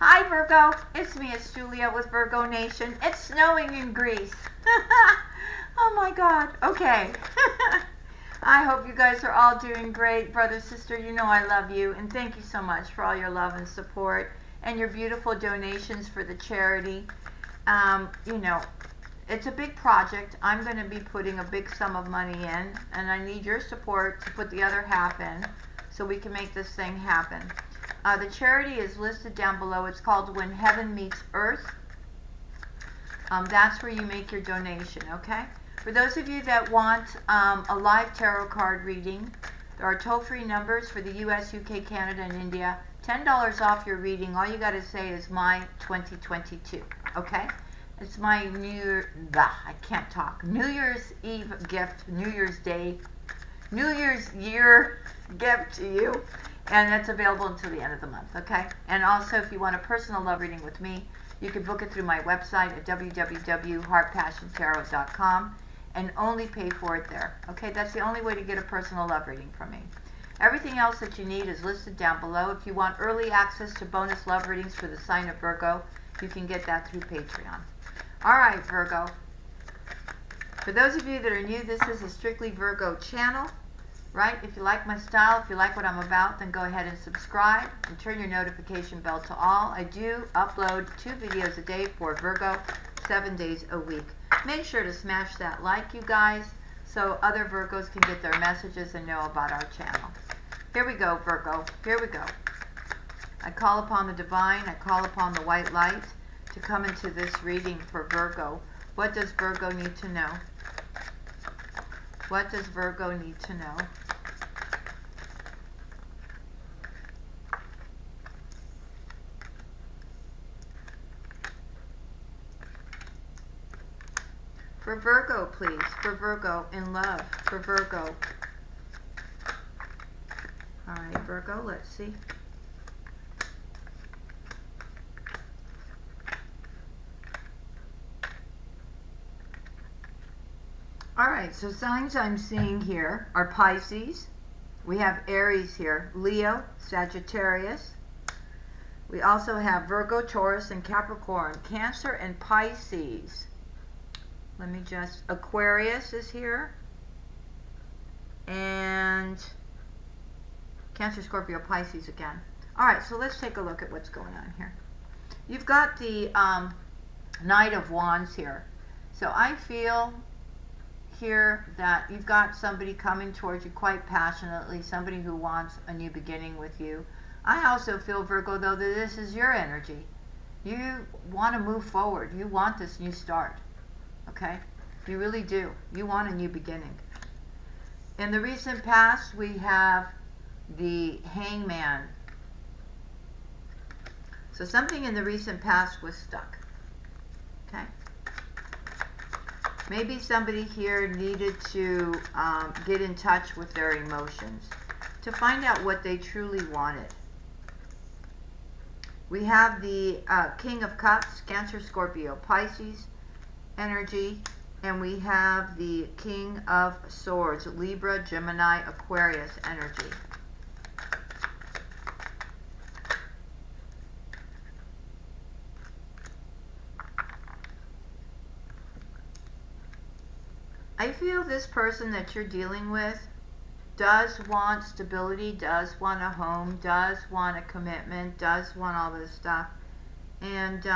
Hi Virgo, it's me, it's Julia with Virgo Nation. It's snowing in Greece. Oh my God, okay. I hope you guys are all doing great. Brother, sister, you know I love you. And thank you so much for all your love and support and your beautiful donations for the charity. You know, it's a big project. I'm going to be putting a big sum of money in, and I need your support to put the other half in so we can make this thing happen. The charity is listed down below. It's called When Heaven Meets Earth. That's where you make your donation, okay? For those of you that want a live tarot card reading, there are toll-free numbers for the US, UK, Canada, and India. $10 off your reading. All you got to say is my 2022, okay? It's my New Year's Eve gift, New Year's Day, New Year's year gift to you. And that's available until the end of the month, okay? And also, if you want a personal love reading with me, you can book it through my website at www.heartpassiontarot.com and only pay for it there, okay? That's the only way to get a personal love reading from me. Everything else that you need is listed down below. If you want early access to bonus love readings for the sign of Virgo, you can get that through Patreon. All right, Virgo. For those of you that are new, this is a strictly Virgo channel. Right? If you like my style, if you like what I'm about, then go ahead and subscribe and turn your notification bell to all. I do upload 2 videos a day for Virgo, 7 days a week. Make sure to smash that like, you guys, so other Virgos can get their messages and know about our channel. Here we go, Virgo. Here we go. I call upon the divine. I call upon the white light to come into this reading for Virgo. What does Virgo need to know? What does Virgo need to know? For Virgo, please. For Virgo, in love. For Virgo. All right, Virgo, let's see. All right, so signs I'm seeing here are Pisces. We have Aries here, Leo, Sagittarius. We also have Virgo, Taurus, and Capricorn, Cancer, and Pisces. Let me just, Aquarius is here. And Cancer, Scorpio, Pisces again. All right, so let's take a look at what's going on here. You've got the Knight of Wands here. So I feel here that you've got somebody coming towards you quite passionately, somebody who wants a new beginning with you. I also feel, Virgo, though, that this is your energy. You want to move forward. You want this new start. Okay? You really do. You want a new beginning. In the recent past, we have the Hangman. So something in the recent past was stuck. Okay? Maybe somebody here needed to get in touch with their emotions to find out what they truly wanted. We have the King of Cups, Cancer, Scorpio, Pisces energy, and we have the King of Swords, Libra, Gemini, Aquarius energy. I feel this person that you're dealing with does want stability, does want a home, does want a commitment, does want all this stuff. And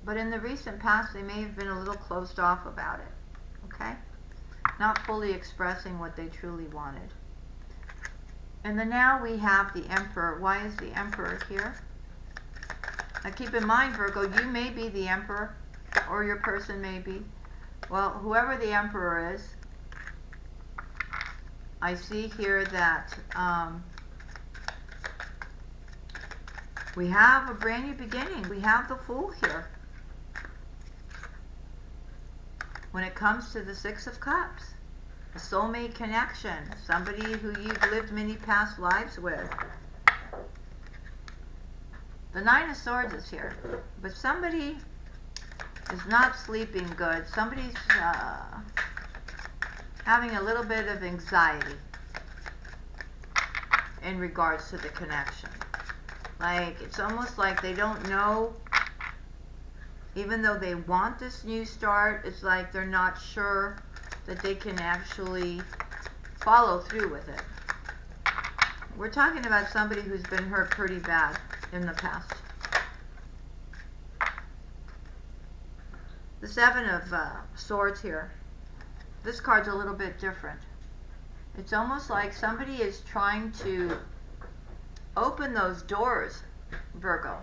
but in the recent past, they may have been a little closed off about it, okay? Not fully expressing what they truly wanted. And then now we have the Emperor. Why is the Emperor here? Now keep in mind, Virgo, you may be the Emperor, or your person may be. Well, whoever the Emperor is, I see here that we have a brand new beginning. We have the Fool here. When it comes to the Six of Cups, a soulmate connection, somebody who you've lived many past lives with. The Nine of Swords is here, but somebody is not sleeping good. Somebody's having a little bit of anxiety in regards to the connection. Like, it's almost like they don't know, even though they want this new start, it's like they're not sure that they can actually follow through with it. We're talking about somebody who's been hurt pretty bad in the past. The Seven of Swords here. This card's a little bit different. It's almost like somebody is trying to open those doors, Virgo,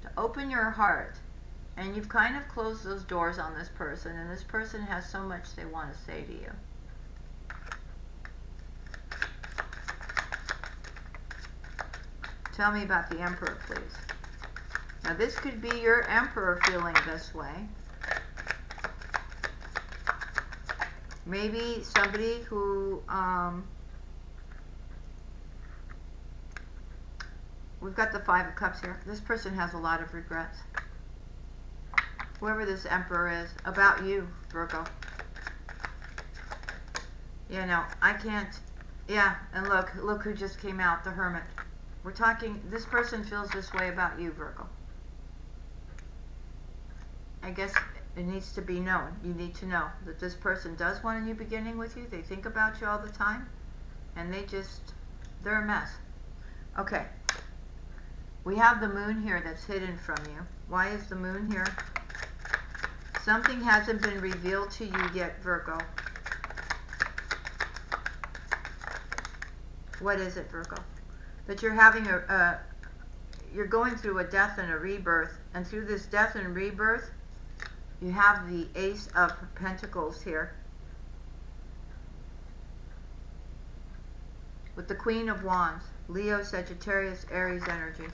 to open your heart. And you've kind of closed those doors on this person, and this person has so much they want to say to you. Tell me about the Emperor, please. Now, this could be your Emperor feeling this way. Maybe somebody who, we've got the Five of Cups here. This person has a lot of regrets. Whoever this Emperor is, about you, Virgo. You know, I can't, yeah, and look who just came out, the Hermit. We're talking, this person feels this way about you, Virgo. I guess it needs to be known. You need to know that this person does want a new beginning with you. They think about you all the time, and they're a mess. Okay. We have the Moon here that's hidden from you. Why is the Moon here? Something hasn't been revealed to you yet, Virgo. What is it, Virgo? That you're having you're going through a death and a rebirth, and through this death and rebirth, you have the Ace of Pentacles here, with the Queen of Wands, Leo, Sagittarius, Aries energy.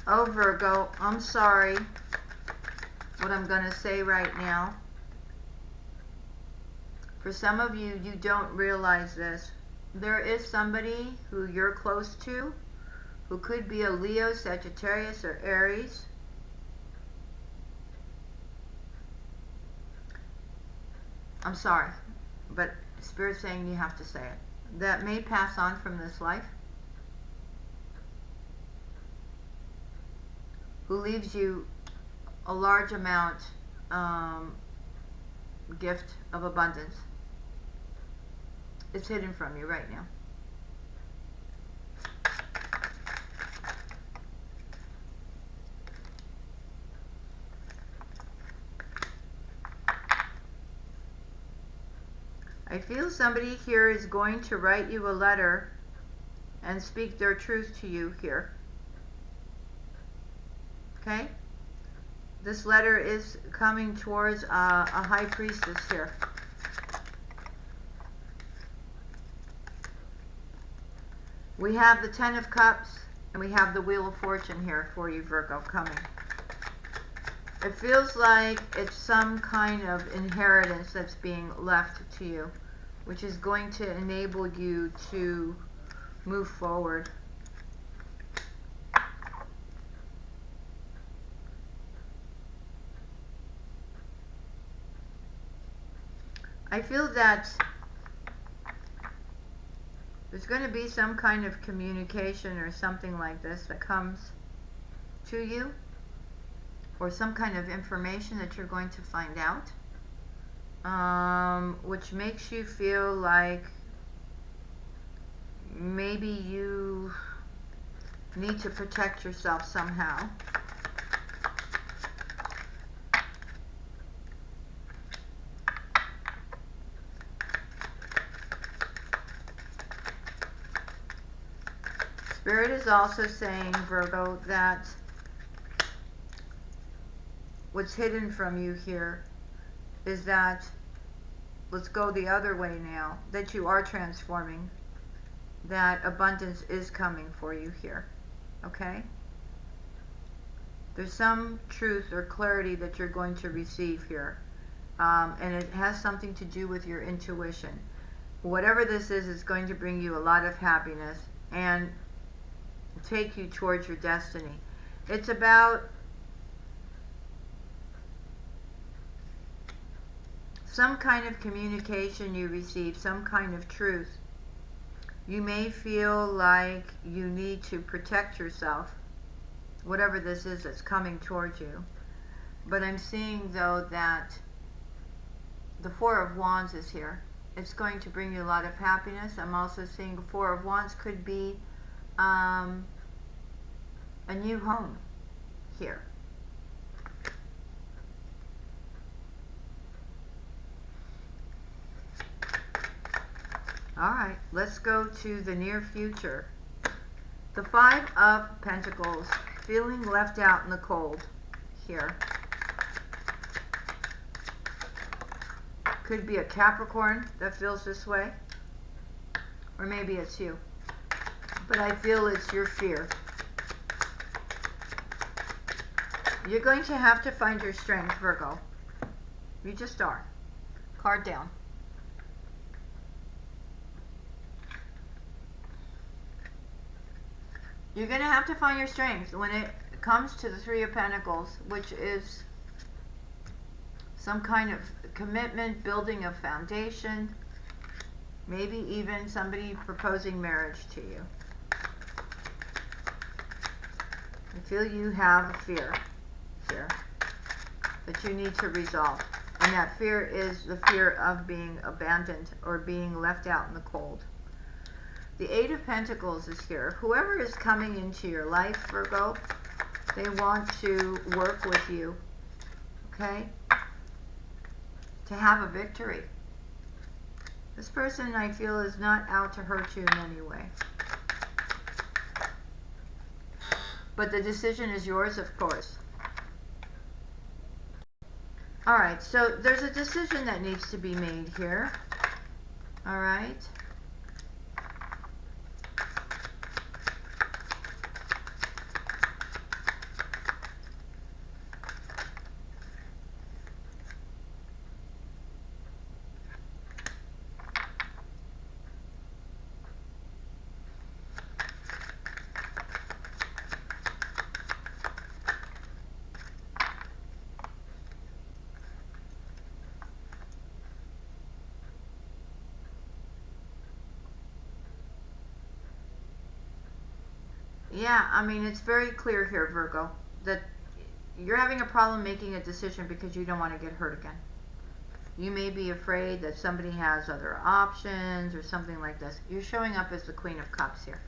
Oh, Virgo, I'm sorry what I'm going to say right now. For some of you, you don't realize this. There is somebody who you're close to who could be a Leo, Sagittarius, or Aries. I'm sorry, but Spirit's saying you have to say it. That may pass on from this life. Who leaves you a large amount gift of abundance. It's hidden from you right now. I feel somebody here is going to write you a letter and speak their truth to you here. Okay? This letter is coming towards a high priestess here. We have the Ten of Cups and we have the Wheel of Fortune here for you, Virgo, coming. It feels like it's some kind of inheritance that's being left to you, which is going to enable you to move forward. I feel that there's going to be some kind of communication or something like this that comes to you, or some kind of information that you're going to find out, which makes you feel like maybe you need to protect yourself somehow. Spirit is also saying, Virgo, that what's hidden from you here is that, let's go the other way now, that you are transforming, that abundance is coming for you here, okay? There's some truth or clarity that you're going to receive here, and it has something to do with your intuition. whatever this is going to bring you a lot of happiness and take you towards your destiny. It's about some kind of communication you receive, some kind of truth. You may feel like you need to protect yourself, whatever this is that's coming towards you. But I'm seeing, though, that the Four of Wands is here. It's going to bring you a lot of happiness. I'm also seeing the Four of Wands could be a new home here. Alright, let's go to the near future. The Five of Pentacles, feeling left out in the cold here. Could be a Capricorn that feels this way, or maybe it's you. But I feel it's your fear. You're going to have to find your strength, Virgo. You just are. Card down. You're going to have to find your strength when it comes to the Three of Pentacles, which is some kind of commitment, building a foundation, maybe even somebody proposing marriage to you. I feel you have a fear here that you need to resolve. And that fear is the fear of being abandoned or being left out in the cold. The Eight of Pentacles is here. Whoever is coming into your life, Virgo, they want to work with you, okay? To have a victory. This person, I feel, is not out to hurt you in any way. But the decision is yours, of course. Alright, so there's a decision that needs to be made here. Alright. Yeah, I mean, it's very clear here, Virgo, that you're having a problem making a decision because you don't want to get hurt again. You may be afraid that somebody has other options or something like this. You're showing up as the Queen of Cups here.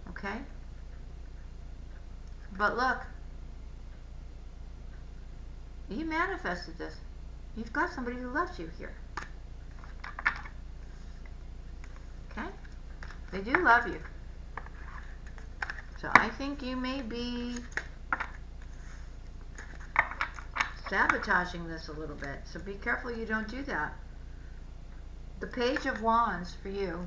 Okay? But look, you manifested this. You've got somebody who loves you here. Okay? They do love you. So I think you may be sabotaging this a little bit. So be careful you don't do that. The Page of Wands for you.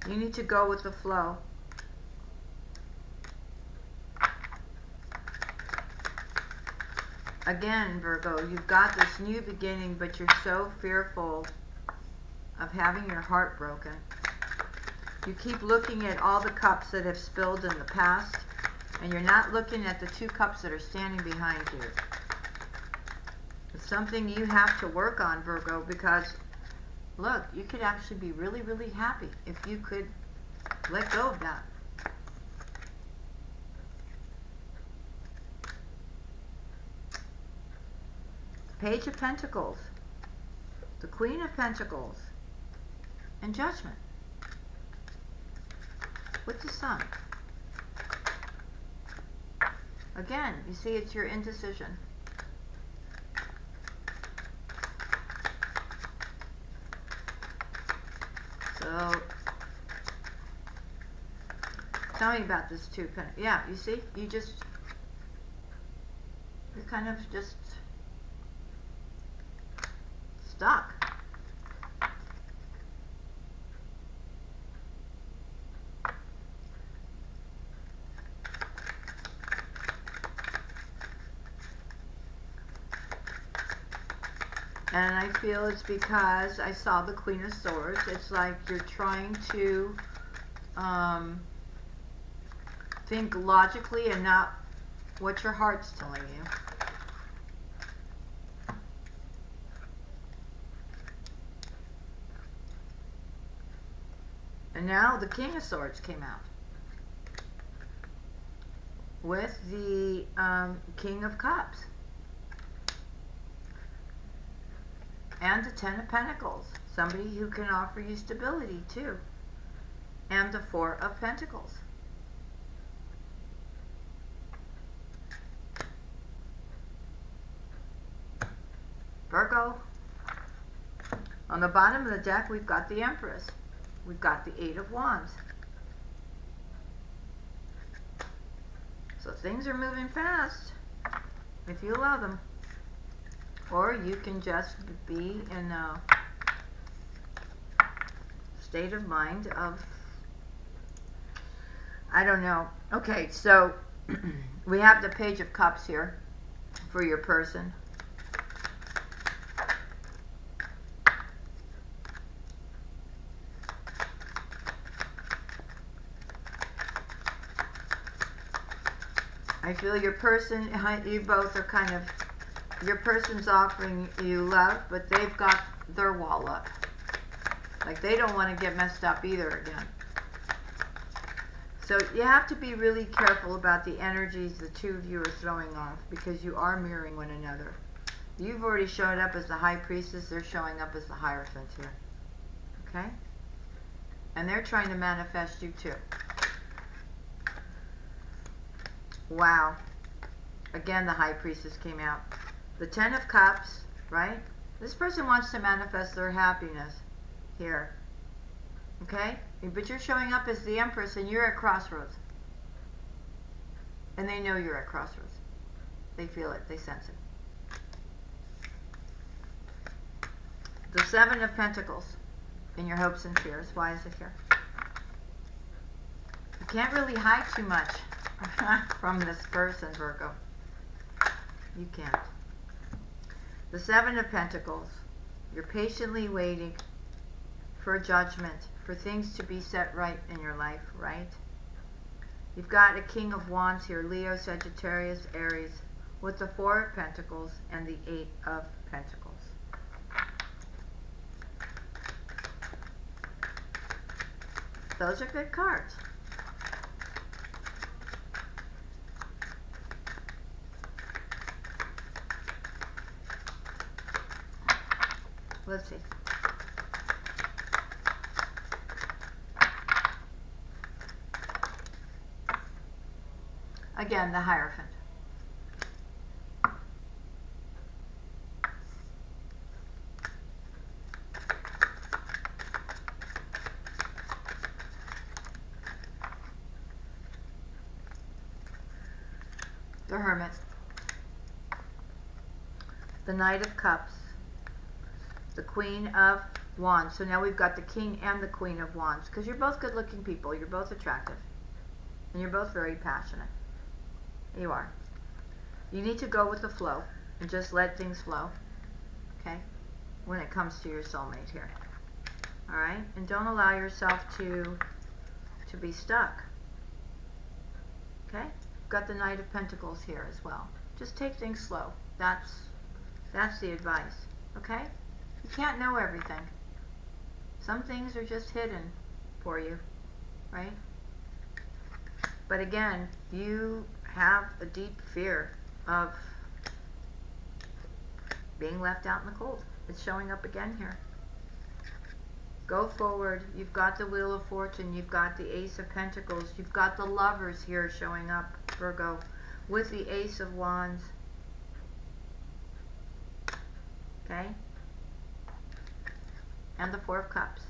You need to go with the flow. Again, Virgo, you've got this new beginning, but you're so fearful of having your heart broken. You keep looking at all the cups that have spilled in the past, and you're not looking at the two cups that are standing behind you. It's something you have to work on, Virgo, because look, you could actually be really, really happy if you could let go of that. Page of Pentacles, the Queen of Pentacles, and Judgment with the Sun. Again, you see, it's your indecision. So, tell me about this too. Yeah, you see, you're kind of just stuck. And I feel it's because I saw the Queen of Swords. It's like you're trying to think logically and not what your heart's telling you. And now the King of Swords came out with the King of Cups and the Ten of Pentacles. Somebody who can offer you stability too. And the Four of Pentacles. Virgo. On the bottom of the deck, we've got the Empress. We've got the Eight of Wands. So things are moving fast if you allow them. Or you can just be in a state of mind of, I don't know. Okay, so we have the Page of Cups here for your person. I feel your person, you both are kind of, your person's offering you love, but they've got their wall up. Like they don't want to get messed up either again. So you have to be really careful about the energies the two of you are throwing off, because you are mirroring one another. You've already shown up as the High Priestess, they're showing up as the Hierophant here. Okay? And they're trying to manifest you too. Wow. Again, the High Priestess came out. The Ten of Cups, right? This person wants to manifest their happiness here. Okay? But you're showing up as the Empress and you're at crossroads. And they know you're at crossroads. They feel it. They sense it. The Seven of Pentacles in your hopes and fears. Why is it here? You can't really hide too much from this person, Virgo. You can't. The Seven of Pentacles. You're patiently waiting for judgment, for things to be set right in your life, right? You've got a King of Wands here, Leo, Sagittarius, Aries, with the Four of Pentacles and the Eight of Pentacles. Those are good cards. Let's see. Again, the Hierophant. The Hermit. The Knight of Cups. The Queen of Wands. So now we've got the King and the Queen of Wands, because you're both good-looking people. You're both attractive. And you're both very passionate. You are. You need to go with the flow and just let things flow. Okay? When it comes to your soulmate here. Alright? And don't allow yourself to be stuck. Okay? Got the Knight of Pentacles here as well. Just take things slow. That's the advice. Okay? You can't know everything. Some things are just hidden for you, right? But again, you have a deep fear of being left out in the cold. It's showing up again here. Go forward. You've got the Wheel of Fortune. You've got the Ace of Pentacles. You've got the Lovers here showing up, Virgo, with the Ace of Wands. Okay? And the Four of Cups.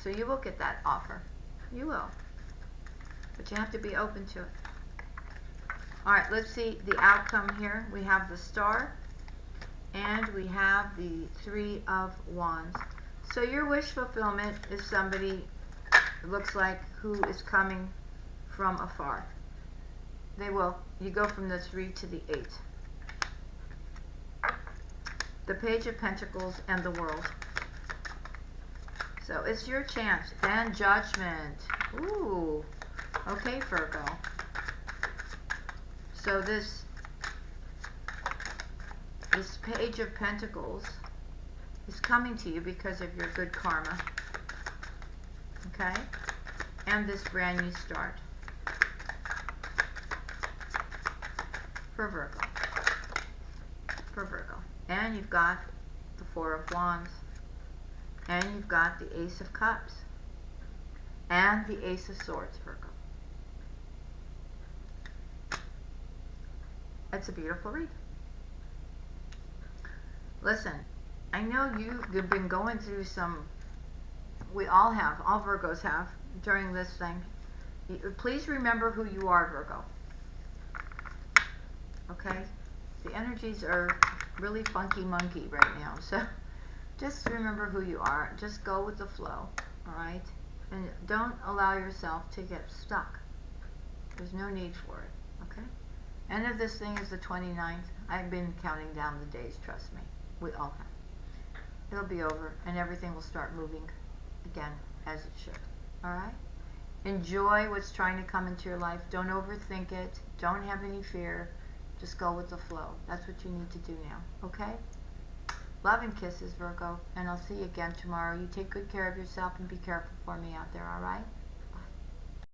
So you will get that offer. You will. But you have to be open to it. Alright, let's see the outcome here. We have the Star. And we have the Three of Wands. So your wish fulfillment is somebody, it looks like, who is coming from afar. They will. You go from the 3 to the 8. the Page of Pentacles, and the World. So it's your chance. And Judgment. Ooh. Okay, Virgo. So this Page of Pentacles is coming to you because of your good karma. Okay? And this brand new start. For Virgo. For Virgo. And you've got the Four of Wands. And you've got the Ace of Cups. And the Ace of Swords, Virgo. It's a beautiful read. Listen, I know you've been going through some, we all have, all Virgos have, during this thing. Please remember who you are, Virgo. Okay? The energies are really funky monkey right now, so just remember who you are. Just go with the flow, alright? And don't allow yourself to get stuck. There's no need for it, okay? End of this thing is the 29th. I've been counting down the days, trust me. We all have. It'll be over, and everything will start moving again, as it should, alright? Enjoy what's trying to come into your life. Don't overthink it. Don't have any fear. Just go with the flow. That's what you need to do now, okay? Love and kisses, Virgo, and I'll see you again tomorrow. You take good care of yourself and be careful for me out there, all right?